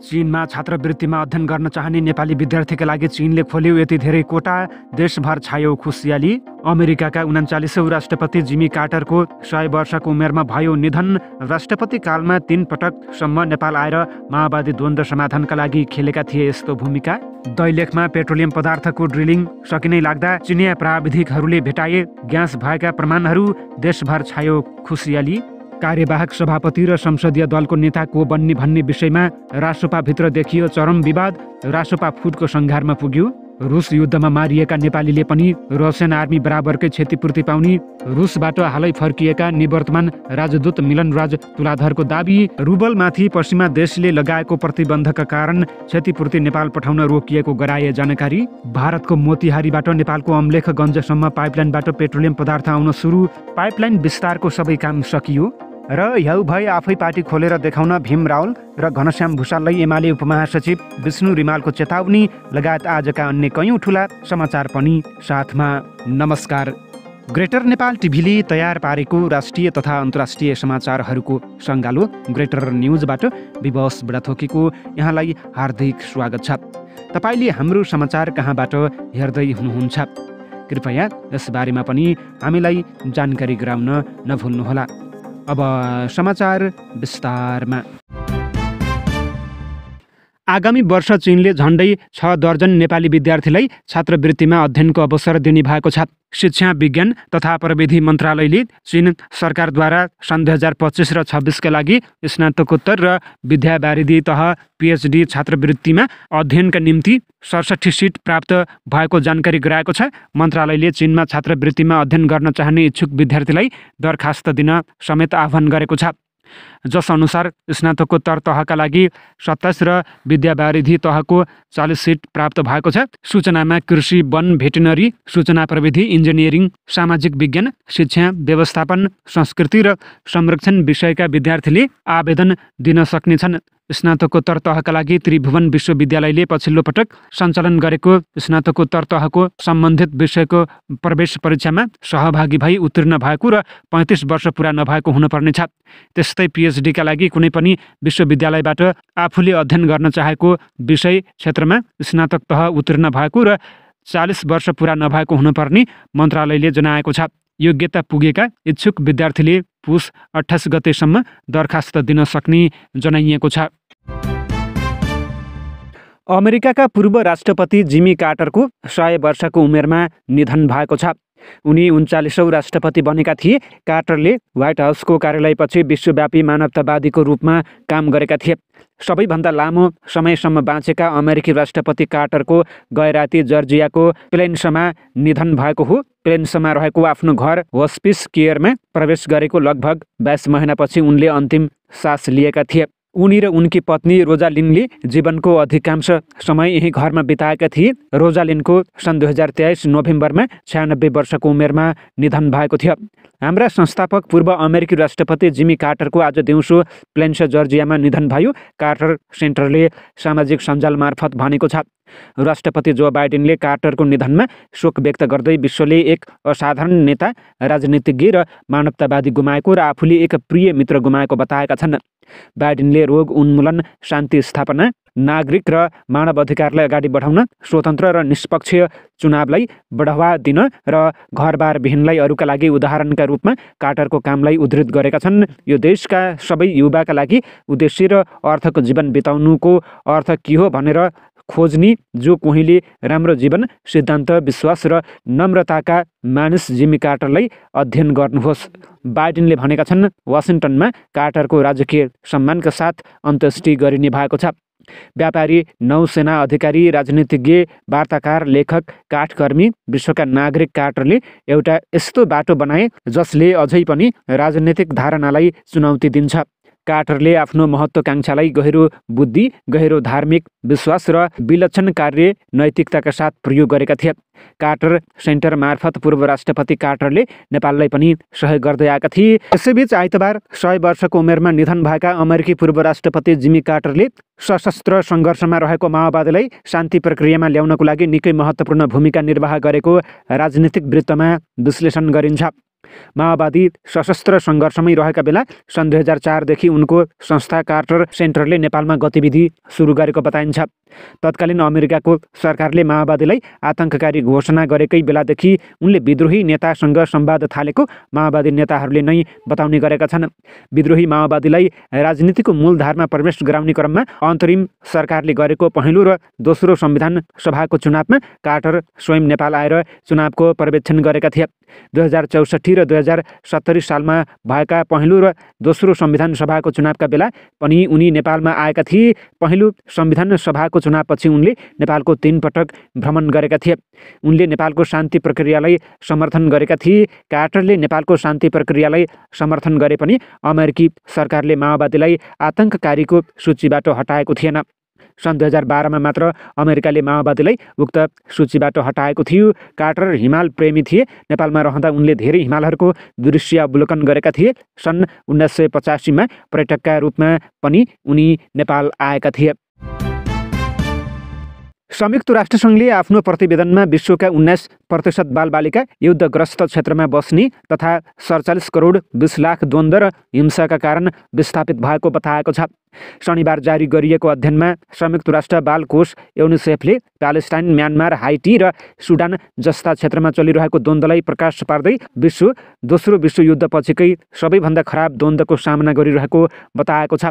चीनमा छात्रवृत्तिमा अध्ययन गर्न चाहने नेपाली विद्यार्थीका लागि चीनले खोल्यो यति धेरै कोटा, देशभर छायो खुसियाली। अमेरिकाका 39औं राष्ट्रपति जिमी कार्टरको 100 वर्षको उमेरमा भयो निधन। राष्ट्रपति कालमा 3 पटकसम्म नेपाल आएर माओवादी द्वन्द्व समाधानका लागि खेलेका थिए यस्तो भूमिका। दैलेखमा पेट्रोलियम पदार्थको ड्रिलिङ सकिनै लाग्दा चिनिया प्राविधिकहरूले भेटाए ग्यास भएका प्रमाणहरू, देशभर छायो खुसियाली। कार्यवाहक सभापति र संसदीय दलको नेता को बन्ने भन्ने विषयमा रासोपाभित्र देखियो चरम विवाद। रासोपा फुटको सङ्घारमा पुग्यो। रुस युद्धमा मारिएका नेपालीले पनि रसियन आर्मी बराबरकै क्षतिपूर्ति पाउने। रुसबाट हालै फर्किएका निवर्तमान राजदूत मिलनराज तुलाधरको दाबी। रुबलमाथि पश्चिमा देशले लगाएको प्रतिबन्धका कारण क्षतिपूर्ति नेपाल पठाउन रोकिएको गराए जानकारी। भारतको मोतिहारीबाट नेपालको अम्लेखगञ्जसम्म पाइपलाइनबाट पेट्रोलियम पदार्थ आउन सुरु। पाइपलाइन विस्तारको सबै काम सकियो। र याउ भई आफै पार्टी खोलेर देखाउन भीम रावल र घनश्याम भुसाललाई एमाले उपमहासचिव विष्णु रिमालको चेतावनी लगायत आजका अन्य कयौं ठूला समाचार पनि साथमा। नमस्कार। ग्रेटर नेपाल टिभीले तयार पारेको राष्ट्रिय तथा अन्तर्राष्ट्रिय समाचारहरूको सङ्गालो ग्रेटर न्युजबाट विवश बुढाथोकीको यहाँलाई हार्दिक स्वागत छ। तपाईँले हाम्रो समाचार कहाँबाट हेर्दै हुनुहुन्छ कृपया यसबारेमा पनि हामीलाई जानकारी गराउन नभुल्नुहोला। अब समाचार विस्तारमा। आगामी वर्ष चीनले झन्डै 6 दर्जन नेपाली विद्यार्थीलाई छात्रवृत्तिमा अध्ययनको अवसर दिने भएको छ। शिक्षा विज्ञान तथा प्रविधि मन्त्रालयले चीन सरकारद्वारा सन् 2025 र 26का लागि स्नातकोत्तर र विद्यावारिधि तह PhD छात्रवृत्तिमा अध्ययनका निम्ति 67 सिट प्राप्त भएको जानकारी गराएको छ। मन्त्रालयले चीनमा छात्रवृत्तिमा अध्ययन गर्न चाहने इच्छुक विद्यार्थीलाई दरखास्त दिन समेत आह्वान गरेको छ। जसअनुसार स्नातकोत्तर तहका लागि 27 र विद्यावारिधि तहको 40 सिट प्राप्त भएको छ। सूचनामा कृषि, वन, भेटेनरी, सूचना प्रविधि, इन्जिनियरिङ, सामाजिक विज्ञान, शिक्षा व्यवस्थापन, संस्कृति र संरक्षण विषयका विद्यार्थीले आवेदन दिन सक्नेछन्। स्नातकोत्तर तहका लागि त्रिभुवन विश्वविद्यालयले पछिल्लो पटक सञ्चालन गरेको स्नातकोत्तर तहको सम्बन्धित विषयको प्रवेश परीक्षामा सहभागी भई उत्तीर्ण भएको र 35 वर्ष पुरा नभएको हुनुपर्नेछ। त्यस्तै PhD का लागि कुनै पनि विश्वविद्यालयबाट आफूले अध्ययन गर्न चाहेको विषय क्षेत्रमा स्नातक तह उत्तीर्ण भएको र 40 वर्ष पुरा नभएको हुनुपर्ने मन्त्रालयले जनाएको छ। योग्यता पुगेका इच्छुक विद्यार्थीले पुस 28 गतेसम्म दरखास्त दिन सक्ने जनाइएको छ। अमेरिकाका पूर्व राष्ट्रपति जिमी कार्टरको 100 वर्षको उमेरमा निधन भएको छ। उनी 39औं राष्ट्रपति बनेका थिए। कार्टरले व्हाइट हाउसको कार्यालयपछि विश्वव्यापी मानवतावादीको रूपमा काम गरेका थिए। सबैभन्दा लामो समयसम्म बाँचेका अमेरिकी राष्ट्रपति कार्टरको गैराती जर्जियाको प्लेन्समा निधन भएको हो। प्लेन्समा रहेको आफ्नो घर होस्पिस केयरमा प्रवेश गरेको लगभग 22 महिनापछि उनले अन्तिम सास लिएका थिए। उनी र उनकी पत्नी रोजालिनले जीवनको अधिकांश समय यही घरमा बिताएका थिए। रोजालिनको सन् 2023 नोभेम्बरमा 96 वर्षको उमेरमा निधन भएको थियो। हाम्रा संस्थापक पूर्व अमेरिकी राष्ट्रपति जिमी कार्टरको आज दिउँसो प्लेन्स जर्जियामा निधन भयो, कार्टर सेन्टरले सामाजिक सञ्जाल मार्फत भनेको छ। राष्ट्रपति जो बाइडेनले कार्टरको निधनमा शोक व्यक्त गर्दै विश्वले एक असाधारण नेता, राजनीतिज्ञ र मानवतावादी गुमाएको र आफूले एक प्रिय मित्र गुमाएको बताएका छन्। बाइडेनले रोग उन्मूलन, शान्ति स्थापना, नागरिक र मानव अधिकारलाई अगाडि बढाउन, स्वतन्त्र र निष्पक्ष चुनावलाई बढावा दिन र घरबार विहीनलाई अरूका लागि उदाहरणका रूपमा कार्टरको कामलाई उद्धृत गरेका छन्। यो देशका सबै युवाका लागि उद्देश्य र अर्थको जीवन बिताउनुको अर्थ के हो भनेर खोज्ने जो कोहीले राम्रो जीवन, सिद्धान्त, विश्वास र नम्रताका मानिस जिमी कार्टरलाई अध्ययन गर्नुहोस्, बाइडेनले भनेका छन्। वासिङटनमा कार्टरको राजकीय सम्मानका साथ अन्त्येष्टि गरिने भएको छ। व्यापारी, नौसेना अधिकारी, राजनीतिज्ञ, वार्ताकार, लेखक, काठकर्मी, विश्वका नागरिक कार्टरले एउटा यस्तो बाटो बनाए जसले अझै पनि राजनीतिक धारणालाई चुनौती दिन्छ। कार्टरले आफ्नो महत्त्वाकांक्षालाई गहिरो बुद्धि, गहिरो धार्मिक विश्वास र विलक्षण कार्य नैतिकताका साथ प्रयोग गरेका थिए। कार्टर सेन्टर मार्फत पूर्व राष्ट्रपति कार्टरले नेपाललाई पनि सहयोग गर्दै आएका थिए। यसैबीच आइतबार 100 वर्षको उमेरमा निधन भएका अमेरिकी पूर्व राष्ट्रपति जिमी कार्टरले सशस्त्र सङ्घर्षमा रहेको माओवादीलाई शान्ति प्रक्रियामा ल्याउनको लागि निकै महत्त्वपूर्ण भूमिका निर्वाह गरेको राजनीतिक वृत्तमा विश्लेषण गरिन्छ। माओवादी सशस्त्र सङ्घर्षमै रहेका बेला सन् 2004 देखि उनको संस्था कार्टर सेन्टरले नेपालमा गतिविधि सुरु गरेको बताइन्छ। तत्कालीन अमेरिकाको सरकारले माओवादीलाई आतङ्ककारी घोषणा गरेकै बेलादेखि उनले विद्रोही नेतासँग संवाद थालेको माओवादी नेताहरूले नै बताउने गरेका छन्। विद्रोही माओवादीलाई राजनीतिको मूलधारमा प्रवेश गराउने क्रममा अन्तरिम सरकारले गरेको पहिलो र दोस्रो संविधान सभाको चुनावमा कार्टर स्वयं नेपाल आएर चुनावको पर्यवेक्षण गरेका थिए। 2064 र 2070 सालमा भएका पहिलो र दोस्रो संविधान सभाको चुनावका बेला पनि उनी नेपालमा आएका थिए। पहिलो संविधान सभाको चुनावपछि उनले नेपालको 3 पटक भ्रमण गरेका थिए। उनले नेपालको शान्ति प्रक्रियालाई समर्थन गरेका थिए। कार्टरले नेपालको शान्ति प्रक्रियालाई समर्थन गरे पनि अमेरिकी सरकारले माओवादीलाई आतङ्ककारीको सूचीबाट हटाएको थिएन। सन् 2012मा मात्र अमेरिकाले माओवादीलाई उक्त सूचीबाट हटाएको थियो। कार्टर हिमाल प्रेमी थिए। नेपालमा रहँदा उनले धेरै हिमालहरूको दृश्य अवलोकन गरेका थिए। सन् 1985मा पर्यटकका रूपमा पनि उनी नेपाल आएका थिए। संयुक्त राष्ट्रसङ्घले आफ्नो प्रतिवेदनमा विश्वका 19% बालबालिका युद्धग्रस्त क्षेत्रमा बस्ने तथा 47 करोड 20 लाख द्वन्द्व र हिंसाका कारण विस्थापित भएको बताएको छ। शनिबार जारी गरिएको अध्ययनमा संयुक्त राष्ट्र बाल कोष युनिसेफले प्यालेस्टाइन, म्यानमार, हाइटी र सुडान जस्ता क्षेत्रमा चलिरहेको द्वन्द्वलाई प्रकाश पार्दै दोस्रो विश्वयुद्धपछिकै सबैभन्दा खराब द्वन्द्वको सामना गरिरहेको बताएको छ।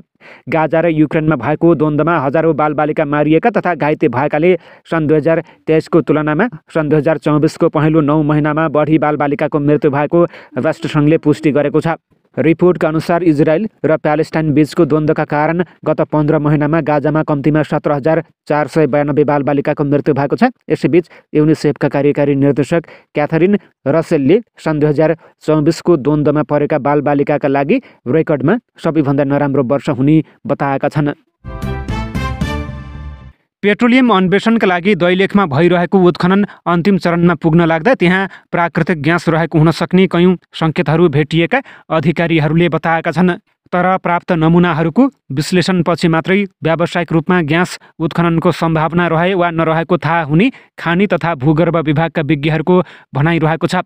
गाजा र युक्रेनमा भएको द्वन्द्वमा हजारौँ बालबालिका मारिएका तथा घाइते भएकाले सन् 2023 को तुलनामा सन् 2024 को पहिलो 9 महिनामा बढी बालबालिकाको मृत्यु भएको राष्ट्रसङ्घले पुष्टि गरेको छ। रिपोर्टका अनुसार इजरायल र प्यालेस्टाइन बीचको द्वन्द्वका कारण गत 15 महिनामा गाजामा कम्तीमा 17,492 बालबालिकाको मृत्यु भएको छ। यसैबीच युनिसेफका कार्यकारी निर्देशक क्याथरिन रसेलले सन् 2024 को द्वन्द्वमा परेका बालबालिकाका लागि रेकर्डमा सबैभन्दा नराम्रो वर्ष हुने बताएका छन्। पेट्रोलियम अन्वेषणका लागि दैलेखमा भइरहेको उत्खनन अन्तिम चरणमा पुग्न लाग्दा त्यहाँ प्राकृतिक ग्यास रहेको हुन सक्ने कयौं सङ्केतहरू भेटिएका अधिकारीहरूले बताएका छन्। तर प्राप्त नमुनाहरूको विश्लेषणपछि मात्रै व्यावसायिक रूपमा ग्यास उत्खननको सम्भावना रहे वा नरहेको थाहा हुने खानी तथा भूगर्भ विभागका विज्ञहरूको भनाइरहेको छ।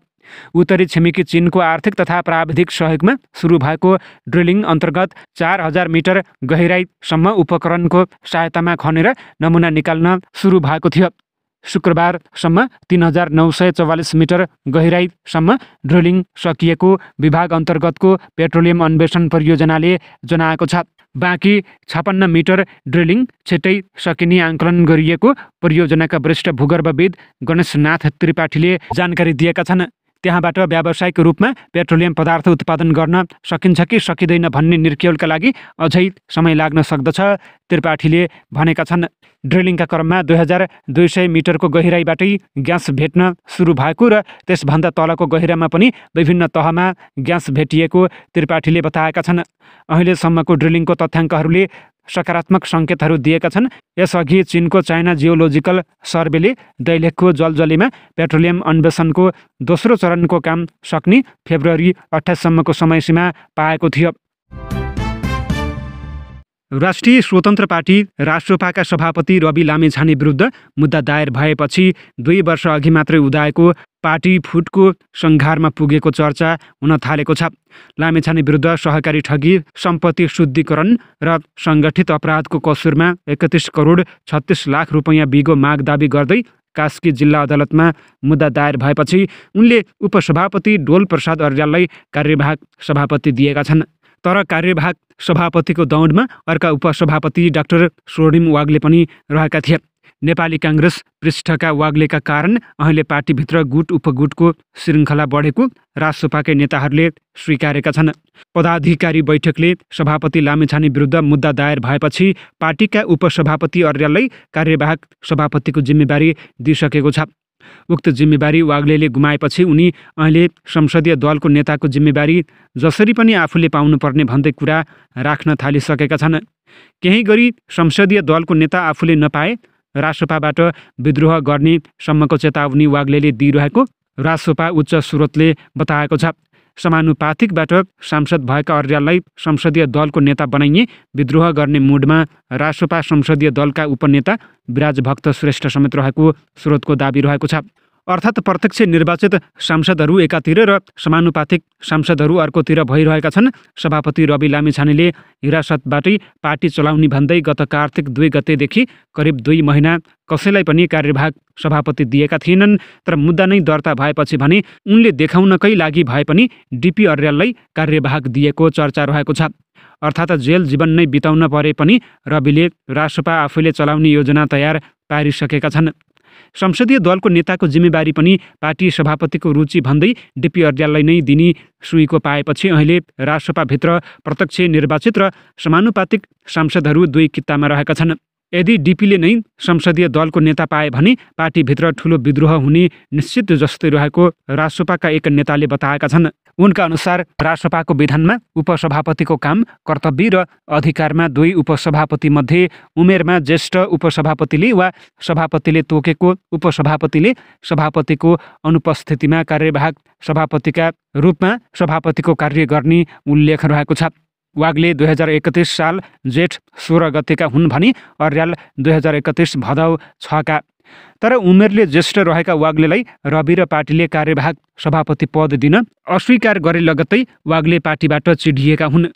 उत्तरी छिमेकी चीनको आर्थिक तथा प्राविधिक सहयोगमा सुरु भएको ड्रिलिङ अन्तर्गत 4000 मिटर गहिराईसम्म उपकरणको सहायतामा खनेर नमुना निकाल्न सुरु भएको थियो। शुक्रबारसम्म 3944 मिटर गहिराईसम्म ड्रिलिङ सकिएको विभाग अन्तर्गतको पेट्रोलियम अन्वेषण परियोजनाले जनाएको छ। बाँकी 56 मिटर ड्रिलिङ छिट्टै सकिने आकलन गरिएको परियोजनाका वरिष्ठ भूगर्भविद गणेशनाथ त्रिपाठीले जानकारी दिएका छन्। त्यहाँबाट व्यावसायिक रूपमा पेट्रोलियम पदार्थ उत्पादन गर्न सकिन्छ कि सकिँदैन भन्ने निर्क्यौलका लागि अझै समय लाग्न सक्दछ, त्रिपाठीले भनेका छन्। ड्रिलिङका क्रममा 2200 मिटरको गहिराईबाटै ग्यास भेट्न सुरु भएको र त्यसभन्दा तलको गहिराईमा पनि विभिन्न तहमा ग्यास भेटिएको त्रिपाठीले बताएका छन्। अहिलेसम्मको ड्रिलिङको तथ्याङ्कहरूले सकारात्मक सङ्केतहरू दिएका छन्। यसअघि चीनको चाइना जियोलोजिकल सर्वेले दैलेखको जलजलीमा पेट्रोलियम अन्वेषणको दोस्रो चरणको काम सक्ने फेब्रुअरी 28 सम्मको समयसीमा पाएको थियो। राष्ट्रिय स्वतन्त्र पार्टी राष्ट्रपाका सभापति रवि लामिछाने विरुद्ध मुद्दा दायर भएपछि 2 वर्ष अघि मात्रै उदाएको पार्टी फुटको सङ्घारमा पुगेको चर्चा हुन थालेको छ। लामिछाने विरुद्ध सहकारी ठगी, सम्पत्ति शुद्धिकरण र सङ्गठित अपराधको कसुरमा 31 करोड 36 लाख रुपैयाँ बिगो माग दाबी गर्दै कास्की जिल्ला अदालतमा मुद्दा दायर भएपछि उनले उपसभापति डोल प्रसाद अर्याललाई कार्यवाहक सभापति दिएका छन्। तर कार्यवाहक सभापतिको दौडमा अर्का उपसभापति डाक्टर स्वर्णिम वाग्ले पनि रहेका थिए। नेपाली काङ्ग्रेस पृष्ठका वाग्लेका कारण अहिले पार्टीभित्र गुट उपगुटको श्रृङ्खला बढेको राजसपाकै नेताहरूले स्वीकारेका छन्। पदाधिकारी बैठकले सभापति लामिछाने विरुद्ध मुद्दा दायर भएपछि पार्टीका उपसभापति अर्याललाई कार्यवाहक सभापतिको जिम्मेवारी दिइसकेको छ। उक्त जिम्मेवारी वाग्लेले गुमाएपछि उनी अहिले संसदीय दलको नेताको जिम्मेवारी जसरी पनि आफूले पाउनुपर्ने भन्दै कुरा राख्न थालिसकेका छन्। केही गरी संसदीय दलको नेता आफूले नपाए राजसपाबाट विद्रोह गर्ने सम्मको चेतावनी वाग्लेले दिइरहेको राजसपा उच्च स्रोतले बताएको छ। समानुपातिकबाट सांसद भएका अर्याललाई संसदीय दलको नेता बनाइए विद्रोह गर्ने मुडमा राजसपा संसदीय दलका उपनेता विराज भक्त श्रेष्ठ समेत रहेको स्रोतको दाबी रहेको छ। अर्थात् प्रत्यक्ष निर्वाचित सांसदहरू एकातिर र समानुपातिक सांसदहरू अर्कोतिर भइरहेका छन्। सभापति रवि लामिछानेले हिरासतबाटै पार्टी चलाउने भन्दै गत कार्तिक 2 गतेदेखि करिब 2 महिना कसैलाई पनि कार्यभाग सभापति दिएका थिएनन्। तर मुद्दा नै दर्ता भएपछि भने उनले देखाउनकै लागि भए पनि डिपी अर्याललाई कार्यभाग दिएको चर्चा रहेको छ। अर्थात् जेल जीवन नै बिताउन परे पनि रविले रासपा आफैले चलाउने योजना तयार पारिसकेका छन्। संसदीय दलको नेताको जिम्मेवारी पनि पार्टी सभापतिको रुचि भन्दै डिपी अर्याललाई नै दिने सुइको पाएपछि अहिले रासपाभित्र प्रत्यक्ष निर्वाचित र समानुपातिक सांसदहरू 2 कित्तामा रहेका छन्। यदि डिपीले नै संसदीय दलको नेता पाए भने पार्टीभित्र ठूलो विद्रोह हुने निश्चित जस्तै रहेको रासपाका एक नेताले बताएका छन्। उनका अनुसार रासपाको विधानमा उपसभापतिको काम, कर्तव्य र अधिकारमा 2 उपसभापति मध्ये उमेरमा ज्येष्ठ उपसभापतिले वा सभापतिले तोकेको उपसभापतिले सभापतिको अनुपस्थितिमा कार्यवाहक सभापतिका रूपमा सभापतिको कार्य गर्ने उल्लेख रहेको छ। वाग्ले 2031 साल जेठ 16 गतेका हुन् भने अर्याल 2031 भदौ 6 का। तर उमेरले ज्येष्ठ रहेका वाग्लेलाई रवि र पार्टीले कार्यवाहक सभापति पद दिन अस्वीकार गरे लगत्तै वाग्ले पार्टीबाट चिढिएका हुन्।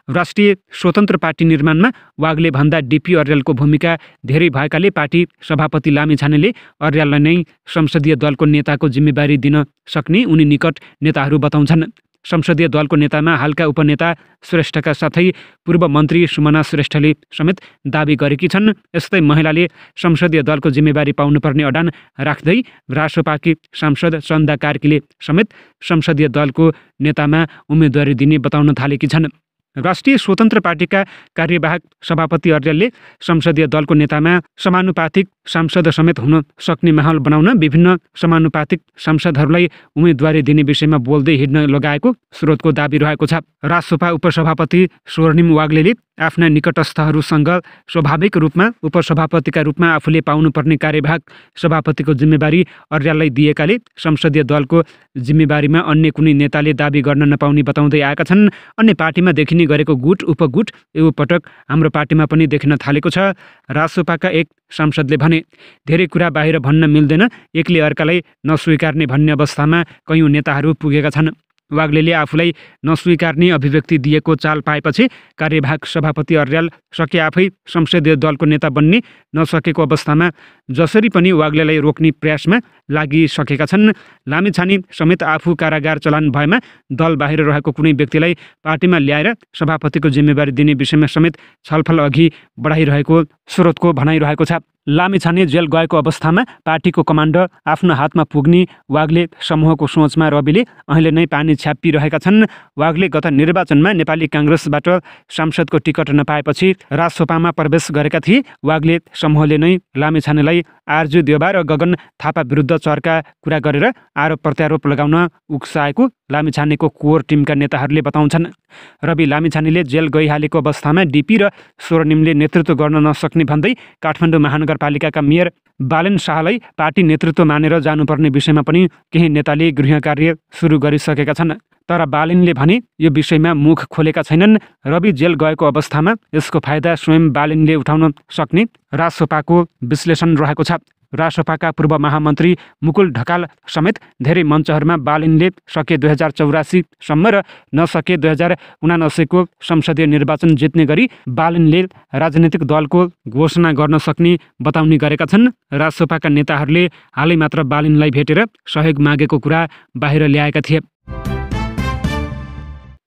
राष्ट्रिय स्वतन्त्र पार्टी निर्माणमा वाग्ले भन्दा डिपी अर्यालको भूमिका धेरै भएकाले पार्टी सभापति लामिछानेले अर्याललाई नै संसदीय दलको नेताको जिम्मेवारी दिन सक्ने उनी निकट नेताहरू बताउँछन्। संसदीय दलको नेतामा हालका उपनेता श्रेष्ठका साथै पूर्व मन्त्री सुमना श्रेष्ठले समेत दाबी गरेकी छन्। यस्तै महिलाले संसदीय दलको जिम्मेवारी पाउनुपर्ने अडान राख्दै रासपाकी सांसद चन्दा कार्कीले समेत संसदीय दलको नेतामा उम्मेदवारी दिने बताउन थालेकी छन्। राष्ट्रिय स्वतन्त्र पार्टीका कार्यवाहक सभापति अर्यालले संसदीय दलको नेतामा समानुपातिक सांसद समेत हुन सक्ने माहौल बनाउन विभिन्न समानुपातिक सांसदहरूलाई उम्मेदवारी दिने विषयमा बोल्दै हिँड्न लगाएको स्रोतको दाबी रहेको छ। रासपा उपसभापति स्वर्णिम वाग्लेले आफ्ना निकटस्थहरूसँग स्वाभाविक रूपमा उपसभापतिका रूपमा आफूले पाउनुपर्ने कार्यवाहक सभापतिको जिम्मेवारी अर्याललाई दिएकाले संसदीय दलको जिम्मेवारीमा अन्य कुनै नेताले दाबी गर्न नपाउने बताउँदै आएका छन्। अन्य पार्टीमा देखिने गरेको गुट उपगुट यो पटक हाम्रो पार्टीमा पनि देखिन थालेको छ। रासपाका एक सांसदले भने धेरै कुरा बाहिर भन्न मिल्दैन, एकले अर्कालाई नस्वीकार्ने भन्ने अवस्थामा कैयौँ नेताहरू पुगेका छन्। वाग्लेले आफूलाई नस्वीकार्ने अभिव्यक्ति दिएको चाल पाएपछि कार्यवाहक सभापति अर्याल सके आफै संसदीय दलको नेता बन्ने नसकेको अवस्थामा जसरी पनि वाग्लेलाई रोक्ने प्रयासमा लागिसकेका छन्। लामिछाने समेत आफू कारागार चलान भएमा दल बाहिर रहेको कुनै व्यक्तिलाई पार्टीमा ल्याएर सभापतिको जिम्मेवारी दिने विषयमा समेत छलफल अघि बढाइरहेको स्रोतको भनाइरहेको छ। लामिछाने जेल गएको अवस्थामा पार्टीको कमान्ड आफ्नो हातमा पुग्ने वाग्ले समूहको सोचमा रविले अहिले नै पानी छ्यापिरहेका छन्। वाग्ले गत निर्वाचनमा नेपाली काङ्ग्रेसबाट सांसदको टिकट नपाएपछि रासपामा प्रवेश गरेका थिए। वाग्ले समूहले नै लामिछानेलाई आरजु देउबा र गगन थापा विरुद्ध चर्का कुरा गरेर आरोप प्रत्यारोप लगाउन उक्साएको लामिछानेको कोर टिमका नेताहरूले बताउँछन्। रवि लामिछानेले जेल गइहालेको अवस्थामा डिपी र स्वर्णिमले नेतृत्व गर्न नसक्ने भन्दै काठमाडौँ महानगरपालिकाका मेयर बालेन शाहलाई पार्टी नेतृत्व मानेर जानुपर्ने विषयमा पनि केही नेताले गृह कार्य सुरु गरिसकेका छन्। तर बालेनले भने यो विषयमा मुख खोलेका छैनन्। रवि जेल गएको अवस्थामा यसको फाइदा स्वयं बालेनले उठाउन सक्ने रासपाको विश्लेषण रहेको छ। रासपाका पूर्व महामन्त्री मुकुल ढकाल समेत धेरै मञ्चहरूमा बालेनले सके 2084 सम्म र नसके 2079 को संसदीय निर्वाचन जित्ने गरी बालेनले राजनीतिक दलको घोषणा गर्न सक्ने बताउने गरेका छन्। रासपाका नेताहरूले हालै मात्र बालेनलाई भेटेर सहयोग मागेको कुरा बाहिर ल्याएका थिए।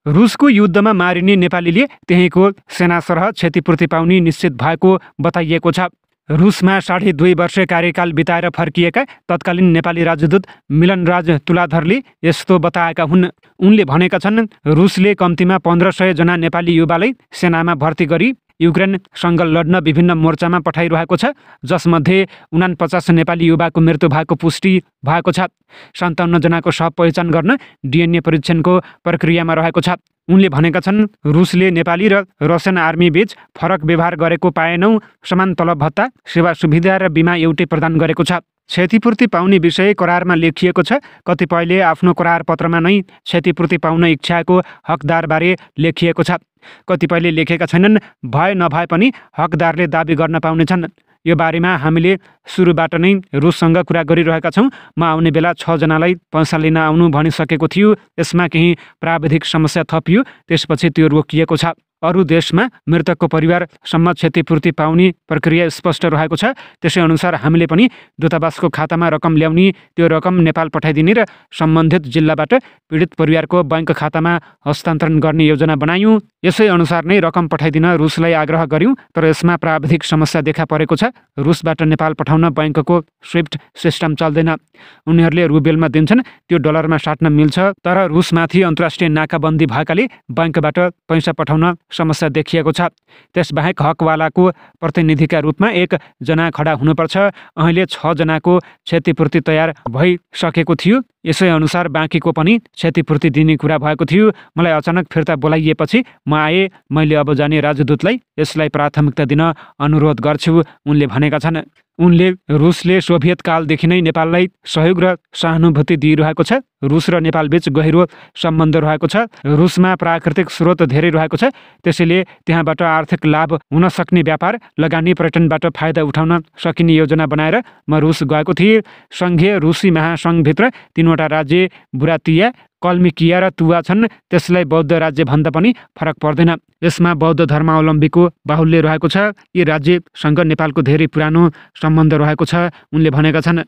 रुसको युद्धमा मारिने नेपालीले त्यहीँको सेनासरह क्षतिपूर्ति पाउने निश्चित भएको बताइएको छ। रुसमा 2.5 वर्ष कार्यकाल बिताएर फर्किएका तत्कालीन नेपाली राजदूत मिलनराज तुलाधरले यस्तो बताएका हुन्। उनले भनेका छन्, रुसले कम्तीमा 1500 जना नेपाली युवालाई सेनामा भर्ती गरी युक्रेनसँग लड्न विभिन्न मोर्चामा पठाइरहेको छ, जसमध्ये 49 नेपाली युवाको मृत्यु भएको पुष्टि भएको छ। 57 जनाको शव पहिचान गर्न डिएनए परीक्षणको प्रक्रियामा रहेको छ। उनले भनेका छन्, रुसले नेपाली र रसियन आर्मी बीच फरक व्यवहार गरेको पाएनौँ। समान तलब भत्ता, सेवा सुविधा र बिमा एउटै प्रदान गरेको छ। क्षतिपूर्ति पाउने विषय करारमा लेखिएको छ। कतिपयले आफ्नो करार पत्रमा नै क्षतिपूर्ति पाउन इच्छाको हकदारबारे लेखिएको छ। कतिपयले लेखेका छैनन्। भए नभए पनि हकदारले दाबी गर्न पाउनेछन्। यो बारेमा हामीले सुरुबाट नै रुससँग कुरा गरिरहेका छौँ। म आउने बेला 6 जनालाई पैसा लिन आउनु भनिसकेको थियो। यसमा केही प्राविधिक समस्या थपियो, त्यसपछि त्यो रोकिएको छ। अरू देशमा मृतकको परिवारसम्म क्षतिपूर्ति पाउने प्रक्रिया स्पष्ट रहेको छ। त्यसै अनुसार हामीले पनि दूतावासको खातामा रकम ल्याउने, त्यो रकम नेपाल पठाइदिने र सम्बन्धित जिल्लाबाट पीडित परिवारको बैंक खातामा हस्तान्तरण गर्ने योजना बनायौँ। यसै अनुसार नै रकम पठाइदिन रुसलाई आग्रह गर्यौँ, तर यसमा प्राविधिक समस्या देखा परेको छ। रुसबाट नेपाल पठाउन बैंकको स्विफ्ट सिस्टम चल्दैन। उनीहरूले रुबेलमा दिन्छन्, त्यो डलरमा साट्न मिल्छ, तर रुसमाथि अन्तर्राष्ट्रिय नाकाबन्दी भएकाले बैंकबाट पैसा पठाउन समस्या देखिएको छ। त्यसबाहेक हकवालाको प्रतिनिधिका रूपमा 1 जना खडा हुनुपर्छ। अहिले 6 जनाको क्षतिपूर्ति तयार भइसकेको थियो। यसै अनुसार बाँकीको पनि क्षतिपूर्ति दिने कुरा भएको थियो। मलाई अचानक फिर्ता बोलाइएपछि म आएँ। मैले अब जाने राजदूतलाई यसलाई प्राथमिकता दिन अनुरोध गर्छु, उनले भनेका छन्। उनले रुसले सोभियत कालदेखि नै नेपाललाई सहयोग र सहानुभूति दिइरहेको छ। रुस र नेपालबीच गहिरो सम्बन्ध रहेको छ। रुसमा प्राकृतिक स्रोत धेरै रहेको छ। त्यसैले त्यहाँबाट आर्थिक लाभ हुन सक्ने व्यापार, लगानी, पर्यटनबाट फाइदा उठाउन सकिने योजना बनाएर म रुस गएको थिएँ। सङ्घीय रुसी महासङ्घभित्र 3वटा राज्य बुरातिया, कल्मिकिया र तुवा छन्। त्यसलाई बौद्ध राज्य भन्दा पनि फरक पर्दैन। यसमा बौद्ध धर्मावलम्बीको बाहुल्य रहेको छ। यी राज्यसँग नेपालको धेरै पुरानो सम्बन्ध रहेको छ, उनले भनेका छन्।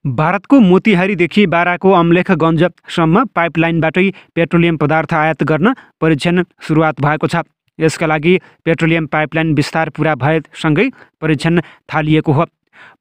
भारतको मोतिहारीदेखि बाराको अम्लेखगञ्जसम्म पाइपलाइनबाटै पेट्रोलियम पदार्थ आयात गर्न परीक्षण सुरुवात भएको छ। यसका लागि पेट्रोलियम पाइपलाइन विस्तार पुरा भएसँगै परीक्षण थालिएको हो।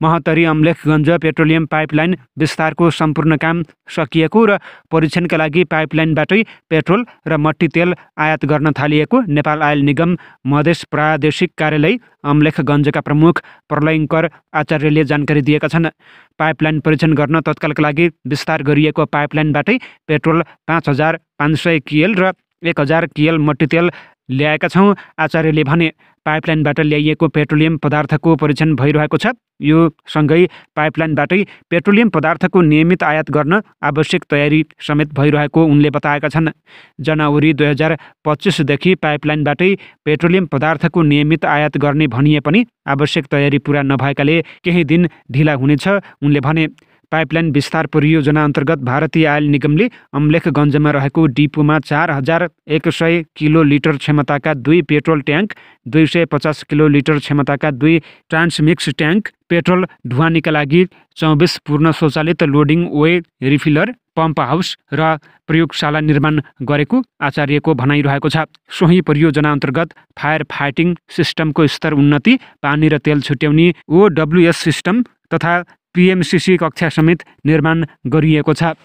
महोत्तरी अम्लेखगञ्ज पेट्रोलियम पाइपलाइन विस्तारको सम्पूर्ण काम सकिएको र परीक्षणका लागि पाइपलाइनबाटै पेट्रोल र मट्टी तेल आयात गर्न थालिएको नेपाल आयल निगम मधेस प्रादेशिक कार्यालय अम्लेखगञ्जका प्रमुख प्रलयङ्कर आचार्यले जानकारी दिएका छन्। पाइपलाइन परीक्षण गर्न तत्कालका लागि विस्तार गरिएको पाइपलाइनबाटै पेट्रोल 5500 किएल र 1000 किएल मट्टी तेल ल्याएका छौँ, आचार्यले भने। पाइपलाइनबाट ल्याइएको पेट्रोलियम पदार्थको परीक्षण भइरहेको छ। यो सँगै पाइपलाइनबाटै पेट्रोलियम पदार्थको नियमित आयात गर्न आवश्यक तयारी समेत भइरहेको उनले बताएका छन्। जनवरी 2025देखि पाइपलाइनबाटै पेट्रोलियम पदार्थको नियमित आयात गर्ने भनिए पनि आवश्यक तयारी पुरा नभएकाले केही दिन ढिला हुनेछ, उनले भने। पाइपलाइन विस्तार परियोजना अन्तर्गत भारतीय आयल निगमले अम्लेखगञ्जमा रहेको डिपोमा 4100 किलोलिटर क्षमताका 2 पेट्रोल ट्याङ्क, 250 किलोलिटर क्षमताका 2 ट्रान्समिक्स ट्याङ्क, पेट्रोल ढुवानीका लागि 24 पूर्ण स्वचालित loading way refiller, pump house र प्रयोगशाला निर्माण गरेको आचार्यको भनाइरहेको छ। सोही परियोजना अन्तर्गत फायर फाइटिङ सिस्टमको स्तर उन्नति, पानी र तेल छुट्याउने OWS सिस्टम तथा PMCC कक्षा समेत निर्माण गरिएको छ।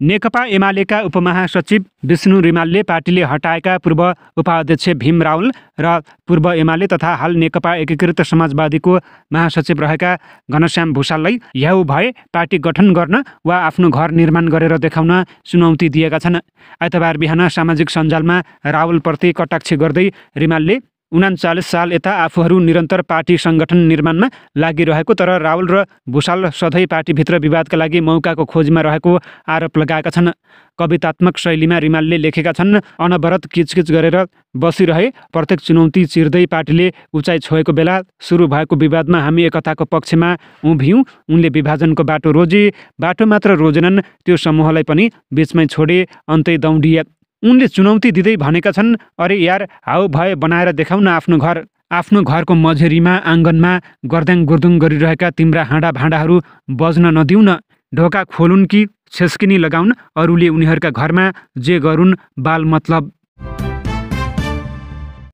नेकपा एमालेका उपमहासचिव विष्णु रिमालले पार्टीले हटाएका पूर्व उपाध्यक्ष भीम रावल र पूर्व एमाले तथा हाल नेकपा एकीकृत समाजवादीको महासचिव रहेका घनश्याम भुसाललाई याउ भए पार्टी गठन गर्न वा आफ्नो घर निर्माण गरेर देखाउन चुनौती दिएका छन्। आइतबार बिहान सामाजिक सञ्जालमा रावलप्रति कटाक्ष गर्दै रिमालले 39 साल यता आफूहरू निरन्तर पार्टी सङ्गठन निर्माणमा लागिरहेको, तर रावल र भुसाल सधैँ पार्टीभित्र विवादका लागि मौकाको खोजमा रहेको आरोप लगाएका छन्। कवितात्मक शैलीमा रिमालले लेखेका छन्, अनवरत किचकिच गरेर बसिरहे, प्रत्येक चुनौती चिर्दै पार्टीले उचाइ छोएको बेला सुरु भएको विवादमा हामी एकताको पक्षमा उभियौँ। उनले विभाजनको बाटो रोजे, बाटो मात्र रोजेनन्, त्यो समूहलाई पनि बिचमै छोडे, अन्तै दौडिए। उनले चुनौती दिँदै भनेका छन्, अरे यार, हाउ भए बनाएर देखाउन आफ्नो घर। आफ्नो घरको मझेरीमा आँगनमा गर्द्याङ गुर्दुङ गरिरहेका तिम्रा हाँडा भाँडाहरू बज्न नदिउन। ढोका खोलुन् कि छेस्किनी लगाउन्, अरूले उनीहरूका घरमा जे गरून्, बाल मतलब।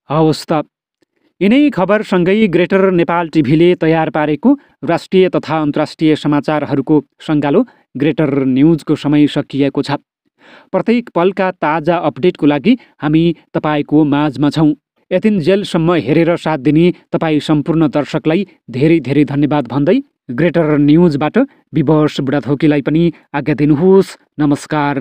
हवस् त, यिनै खबरसँगै ग्रेटर नेपाल टिभीले तयार पारेको राष्ट्रिय तथा अन्तर्राष्ट्रिय समाचारहरूको सङ्गालो ग्रेटर न्युजको समय सकिएको छ। प्रत्येक पलका ताजा अपडेटको लागि हामी तपाईँको माझमा छौँ। यतिन्जेलसम्म हेरेर साथ दिने तपाईँ सम्पूर्ण दर्शकलाई धेरै धेरै धन्यवाद भन्दै ग्रेटर न्युजबाट विवश बुढाथोकीलाई पनि आज्ञा दिनुहोस्। नमस्कार।